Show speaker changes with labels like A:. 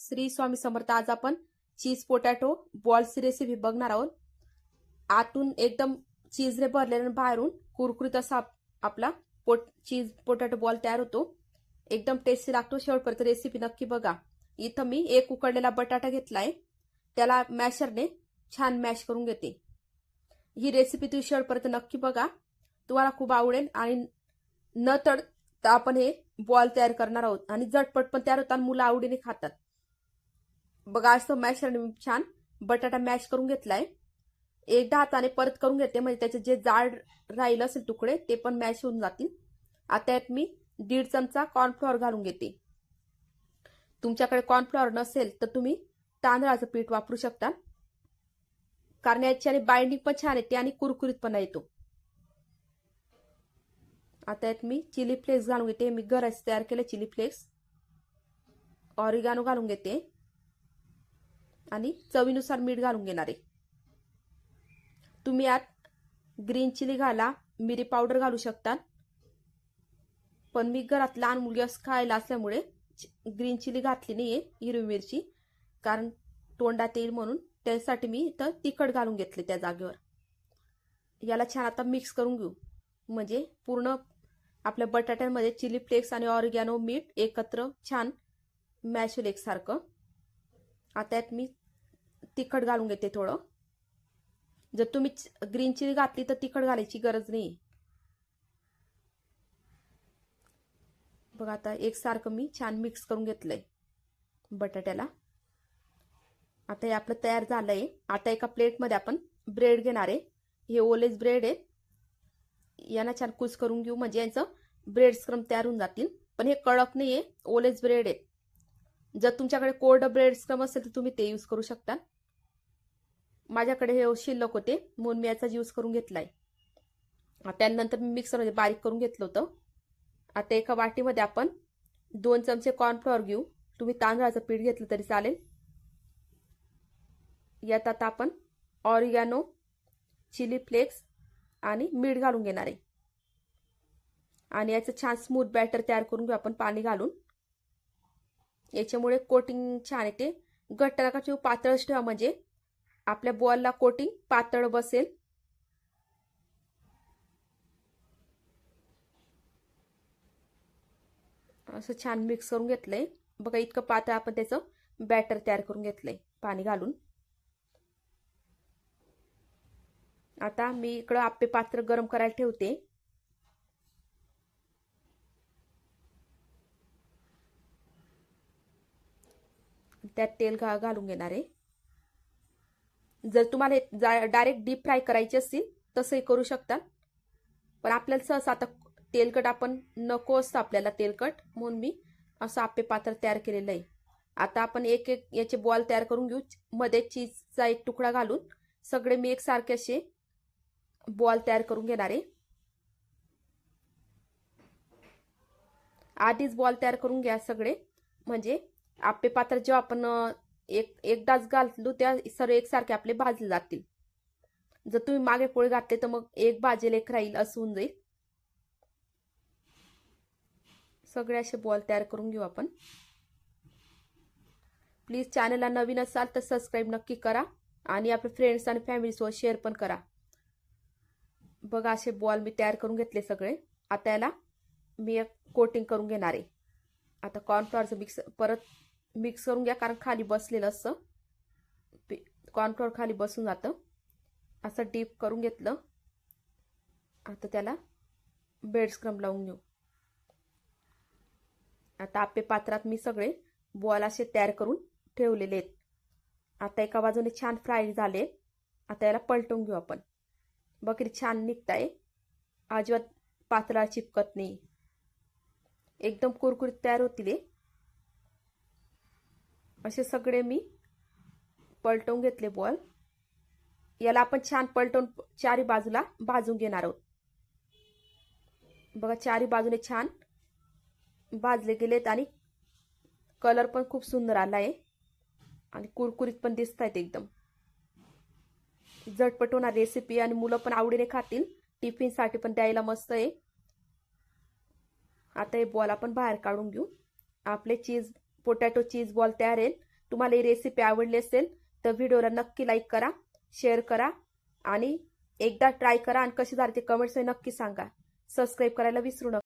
A: श्री स्वामी समर्थ. आज आपण चीज potato बॉल्सची recipe बघणार आहोत. आतून एकदम चीजने भरलेला आणि बाहेरून कुरकुरीत असा आपला चीज पोटॅटो बॉल तयार होतो. एकदम टेस्टी लागतो. शेवटपर्यंत रेसिपी नक्की बघा. इथं मी एक उकडलेला बटाटा घेतलाय, त्याला मॅशरने छान मॅश करून घेते. ही रेसिपी तुम्ही शेवटपर्यंत नक्की बघा, तुम्हाला खूप आवडेल. आणि न तडता आपण हे बॉल तयार करणार आहोत आणि झटपट पण तयार होतात, मुलं आवडीने खातात. बघा, असं मॅशरने छान बटाटा मॅश करून घेतलाय. एकदा हाताने परत करून घेते, म्हणजे त्याचे जे जाड राहील असेल तुकडे ते पण मॅश होऊन जातील. आता यात मी 1.5 चमचा कॉर्नफ्लॉवर घालून घेते. तुमच्याकडे कॉर्नफ्लॉवर नसेल तर तुम्ही तांदळाचं पीठ वापरू शकता, कारण याच्याने बाइंडिंग पण छान येते आणि कुरकुरीतपणा येतो. आता यात मी चिली फ्लेक्स घालून घेते. मी घरात तयार केले चिली फ्लेक्स. ऑरिगॅनो घालून घेते आणि चवीनुसार मीठ घालून घेणार आहे. तुम्ही यात ग्रीन चिली घाला, मिरी पावडर घालू शकता, पण मी घरात लहान मुलगी खायला असल्यामुळे ग्रीन चिली घातली नाहीये, हिरवी मिरची, कारण तोंडात येईल म्हणून. त्यासाठी मी इथं तिखट घालून घेतले त्या जागेवर. याला छान आता मिक्स करून घेऊ, म्हणजे पूर्ण आपल्या बटाट्यांमध्ये चिली फ्लेक्स आणि ऑरिगॅनो मीठ एकत्र छान मॅश होईल एकसारखं. आता यात मी तिखट घालून घेते थोडं. जर तुम्ही ग्रीन चिली घातली तर तिखट घालायची गरज नाही. बघा, आता एकसारखं मी छान मिक्स करून घेतलंय बटाट्याला. आता हे आपलं तयार झालंय. आता एका प्लेटमध्ये आपण ब्रेड घेणार आहे. हे ओलेच ब्रेड आहे, यांना छान कुस करून घेऊ, म्हणजे यांचं ब्रेड स्क्रम तयार होऊन जातील. पण हे कडक नाहीये, ओलेच ब्रेड आहे. जर तुमच्याकडे कोल्ड ब्रेड स्क्रम असेल तर तुम्ही ते यूज करू शकता. माझ्याकडे हे शिल्लक होते म्हणून मी याचा यूज करून घेतलाय. त्यानंतर मी मिक्सरमध्ये बारीक करून घेतलं होतं. आता एका वाटीमध्ये आपण 2 चमचे कॉर्नफ्लॉवर घेऊ. तुम्ही तांदळाचं पीठ घेतलं तरी चालेल. यात आता आपण ऑरिगॅनो, चिली फ्लेक्स आणि मीठ घालून घेणार आहे. आणि याचं छान स्मूथ बॅटर तयार करून घेऊ आपण पाणी घालून. याच्यामुळे कोटिंग छान येते. घट्ट नका ठेवू, पातळच ठेवा, म्हणजे आपल्या बॉलला कोटिंग पातळ बसेल. असं छान मिक्स करून घेतलंय. बघा, इतकं पातळ आपण त्याचं बॅटर तयार करून घेतलंय पाणी घालून. आता मी इकडं आप्पे पात्र गरम करायला ठेवते. त्यात तेल घालून घेणार आहे. जर तुम्हाला डायरेक्ट डीप फ्राय करायचे असतील तसंही करू शकता, पण आपल्याला सहसा आता तेलकट आपण नको असतं आपल्याला तेलकट, म्हणून मी असं आप्पे पात्र तयार केलेलं आहे. आता आपण एक एक याचे बॉल तयार करून घेऊ. मध्ये चीजचा एक तुकडा घालून सगळे मी एकसारखे असे बॉल तयार करून घेणार आहे. आधीच बॉल तयार करून घ्या सगळे, म्हणजे आप्पे पात्र जेव्हा आपण एकदाच घालू त्या सर्व एकसारखे आपले भाजले जातील. जर तुम्ही मागे पोळी घातले तर मग एक भाजेल एक राहील, असं होऊन जाईल. सगळे असे बॉल तयार करून घेऊ आपण. प्लीज चॅनलला नवीन असाल तर सबस्क्राईब नक्की करा आणि आपल्या फ्रेंड्स आणि फॅमिलीसोबत शेअर पण करा. बघा, असे बॉल मी तयार करून घेतले सगळे. आता याला मी एक कोटिंग करून घेणार आहे. आता कॉर्नफ्लॉवरचं परत मिक्स करून घ्या, कारण खाली बसलेलं असतं, कॉर्नफ्लॉवर खाली बसून जातं. असं डीप करून घेतलं. आता त्याला ब्रेड स्क्रम लावून घेऊ. आता आप्पे पात्रात मी सगळे बॉल असे तयार करून ठेवलेले आहेत. आता एका बाजूने छान फ्राय झाले. आता याला पलटून घेऊ आपण. बकरी छान निघताय, अजिबात पातळा चिपकत नाही, एकदम कुरकुरीत तयार होतील. असे सगळे मी पलटवून घेतले बॉल. याला आपण छान पलटवून चारी बाजूला भाजून घेणार आहोत. बघा, चारी बाजूने छान भाजले गेलेत आणि कलर पण खूप सुंदर आलाय आणि कुरकुरीत पण दिसत आहेत. एकदम झटपट होणार रेसिपी आणि मुलं पण आवडीने खातील. टिफिनसाठी पण द्यायला मस्त आहे. आता हे बॉल आपण बाहेर काढून घेऊ. आपले पोटॅटो चीज बॉल तयार आहे. तुम्हाला ही रेसिपी आवडली असेल तर व्हिडिओला नक्की लाईक करा, शेअर करा आणि एकदा ट्राय करा आणि कशी झाली ते कमेंट्समध्ये नक्की सांगा. सबस्क्राईब करायला विसरू नका.